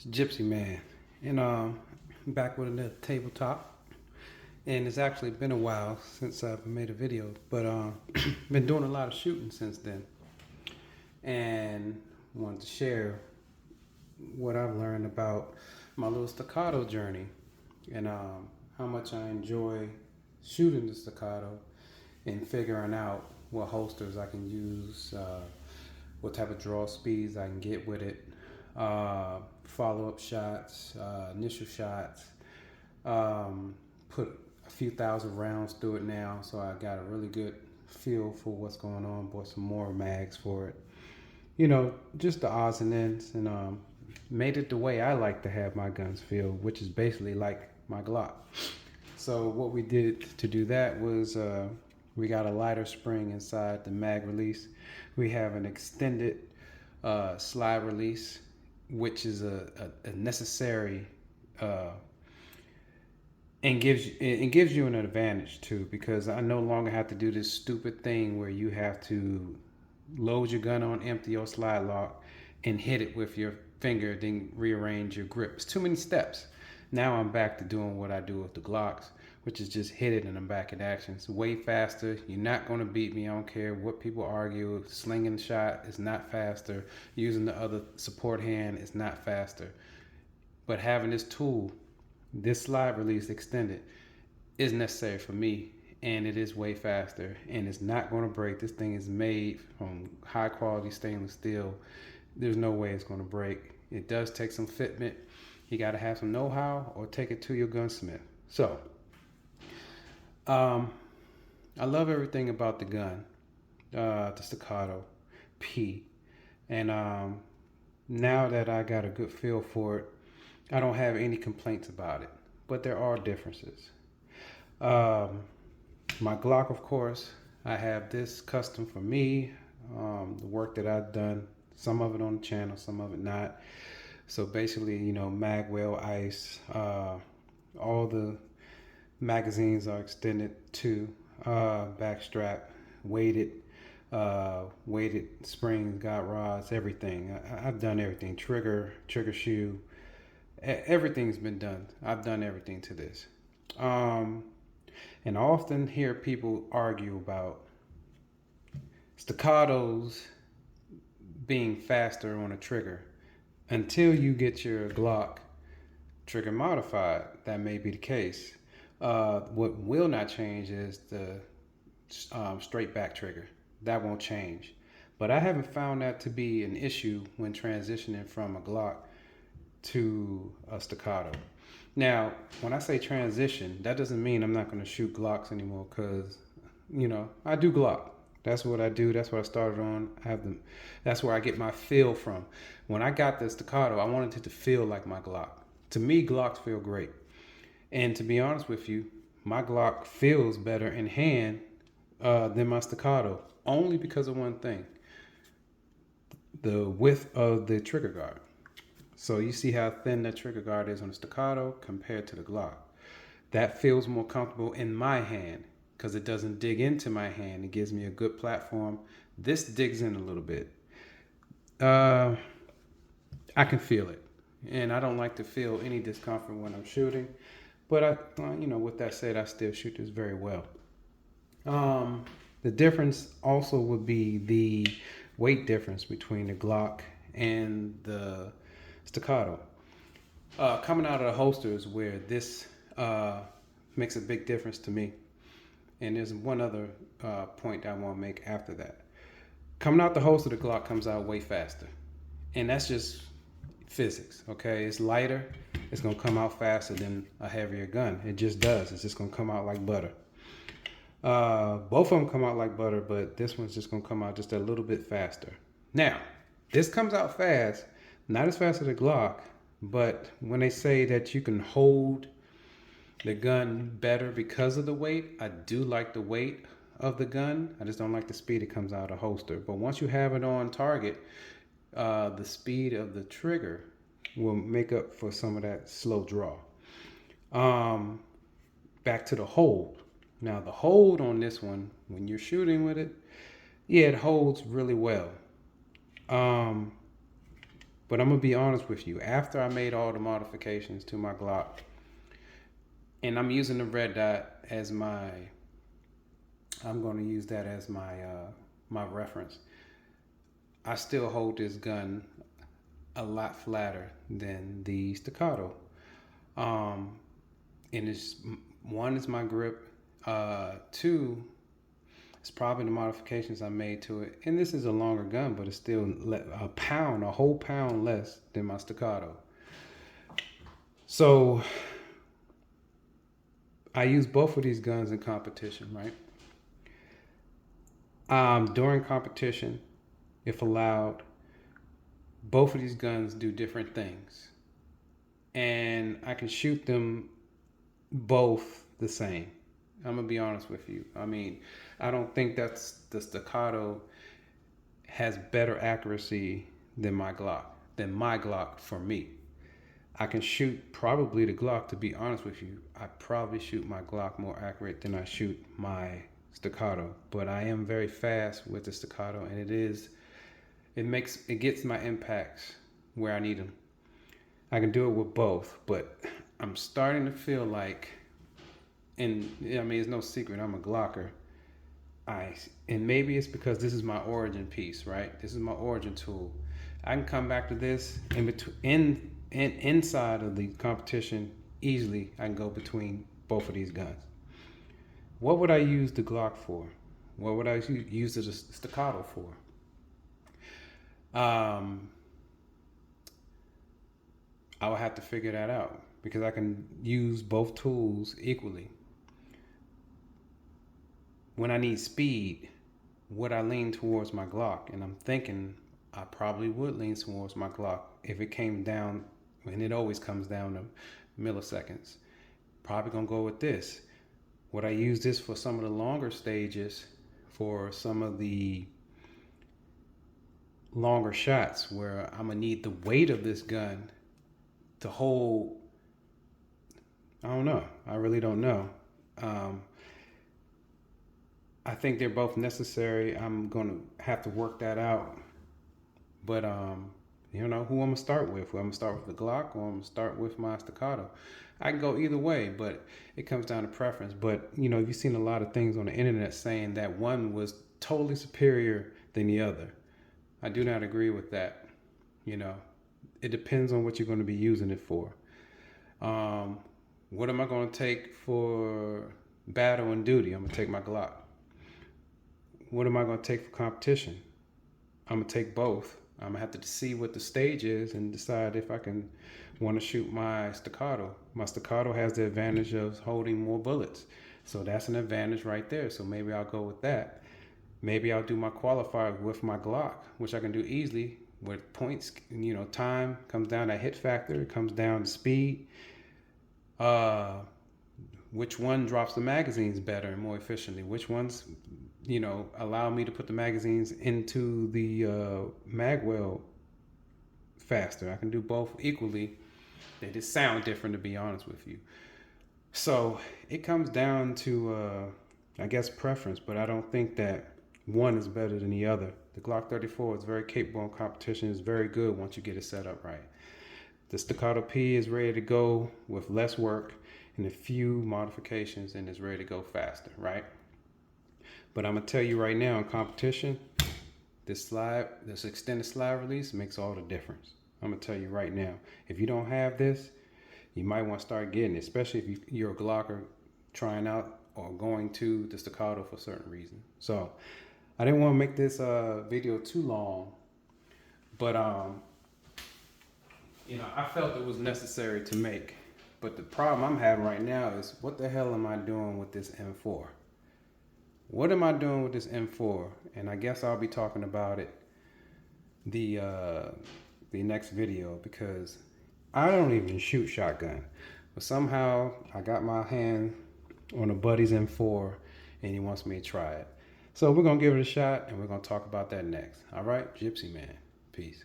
It's Gypsy Man, and back with another tabletop. And it's actually been a while since I've made a video, but been doing a lot of shooting since then, and wanted to share what I've learned about my little staccato journey, and how much I enjoy shooting the staccato and figuring out what holsters I can use, what type of draw speeds I can get with it, follow-up shots, initial shots. Put a few thousand rounds through it now, so I got a really good feel for what's going on. Bought some more mags for it. Just the odds and ends, and made it the way I like to have my guns feel, which is basically like my Glock. So what we did to do that was we got a lighter spring inside the mag release. We have an extended slide release, which is a necessary and gives you an advantage too, because I no longer have to do this stupid thing where you have to load your gun on empty or slide lock and hit it with your finger, then rearrange your grip. It's too many steps. Now I'm back to doing what I do with the Glocks, which is just hit it and I'm back in action. It's way faster. You're not going to beat me. I don't care what people argue. Slinging the shot is not faster. Using the other support hand is not faster. But having this tool, this slide release extended, is necessary for me, and it is way faster, and it's not going to break. This thing is made from high quality stainless steel. There's no way it's going to break. It does take some fitment. You got to have some know-how or take it to your gunsmith. So I love everything about the gun, the Staccato P, and now that I got a good feel for it, I don't have any complaints about it, but there are differences. My Glock, of course, I have this custom for me, the work that I've done, some of it on the channel, some of it not. So basically, magwell ice, all the magazines are extended to backstrap, weighted, weighted springs, got rods, everything. I've done everything, trigger shoe, everything's been done. I've done everything to this. And I often hear people argue about staccatos being faster on a trigger. Until you get your Glock trigger modified, that may be the case. What will not change is the straight back trigger. That won't change. But I haven't found that to be an issue when transitioning from a Glock to a staccato. Now, when I say transition, that doesn't mean I'm not going to shoot Glocks anymore, because, I do Glock. That's what I do. That's what I started on. I have them. That's where I get my feel from. When I got the staccato, I wanted it to feel like my Glock. To me, Glocks feel great. And to be honest with you, my Glock feels better in hand than my staccato, only because of one thing: the width of the trigger guard. So you see how thin that trigger guard is on the staccato compared to the Glock. That feels more comfortable in my hand because it doesn't dig into my hand. It gives me a good platform. This digs in a little bit. I can feel it, and I don't like to feel any discomfort when I'm shooting. But with that said, I still shoot this very well. The difference also would be the weight difference between the Glock and the staccato. Coming out of the holsters, where this makes a big difference to me. And there's one other point I want to make after that. Coming out the holster, the Glock comes out way faster. And that's just physics, okay? It's lighter. It's going to come out faster than a heavier gun. It just does. It's just going to come out like butter. Both of them come out like butter, but this one's just going to come out just a little bit faster. Now, this comes out fast. Not as fast as the Glock, but when they say that you can hold the gun better because of the weight, I do like the weight of the gun. I just don't like the speed it comes out of the holster. But once you have it on target, the speed of the trigger will make up for some of that slow draw. Back to the hold. Now the hold on this one, when you're shooting with it, yeah, it holds really well. But I'm gonna be honest with you. After I made all the modifications to my Glock, and I'm using the red dot as my, I'm gonna use that as my reference. I still hold this gun a lot flatter than the Staccato. Um, and it's, one is my grip. Two, it's probably the modifications I made to it. And this is a longer gun, but it's still a whole pound less than my Staccato. So I use both of these guns in competition, right? During competition, if allowed, both of these guns do different things. And I can shoot them both the same. I'm gonna be honest with you. I mean, I don't think that's the Staccato has better accuracy than my Glock. Than my Glock for me. I can shoot probably the Glock. To be honest with you, I probably shoot my Glock more accurate than I shoot my Staccato. But I am very fast with the Staccato, and it gets my impacts where I need them. I can do it with both, but I'm starting to feel like, and I mean, it's no secret, I'm a Glocker. And maybe it's because this is my origin piece, right? This is my origin tool. I can come back to this inside of the competition easily. I can go between both of these guns. What would I use the Glock for? What would I use the Staccato for? I would have to figure that out because I can use both tools equally. When I need speed, would I lean towards my Glock? And I'm thinking I probably would lean towards my Glock if it came down, and it always comes down to milliseconds. Probably gonna go with this. Would I use this for some of the longer stages, for some of the longer shots where I'm gonna need the weight of this gun to hold? I don't know. I really don't know. I think they're both necessary. I'm gonna have to work that out. But who I'm gonna start with? I'm gonna start with the Glock, or I'm gonna start with my Staccato. I can go either way, but it comes down to preference. But you've seen a lot of things on the internet saying that one was totally superior than the other. I do not agree with that. It depends on what you're going to be using it for. What am I going to take for battle and duty? I'm going to take my Glock. What am I going to take for competition? I'm going to take both. I'm going to have to see what the stage is and decide if I can want to shoot my Staccato. My Staccato has the advantage of holding more bullets. So that's an advantage right there. So maybe I'll go with that. Maybe I'll do my qualifier with my Glock, which I can do easily with points. Time comes down to hit factor. It comes down to speed. Which one drops the magazines better and more efficiently? Which ones, allow me to put the magazines into the magwell faster? I can do both equally. They just sound different, to be honest with you. So it comes down to, I guess, preference, but I don't think that one is better than the other. The Glock 34 is very capable in competition. It's very good once you get it set up right. The Staccato P is ready to go with less work and a few modifications, and it's ready to go faster, right? But I'm gonna tell you right now, in competition, this extended slide release makes all the difference. I'm gonna tell you right now, if you don't have this, you might want to start getting it, especially if you're a Glocker trying out or going to the Staccato for a certain reason. So I didn't want to make this video too long, but I felt it was necessary to make. But the problem I'm having right now is, what the hell am I doing with this M4? What am I doing with this M4? And I guess I'll be talking about it the next video, because I don't even shoot shotgun. But somehow I got my hand on a buddy's M4 and he wants me to try it. So we're going to give it a shot and we're going to talk about that next. All right, Gypsy Man. Peace.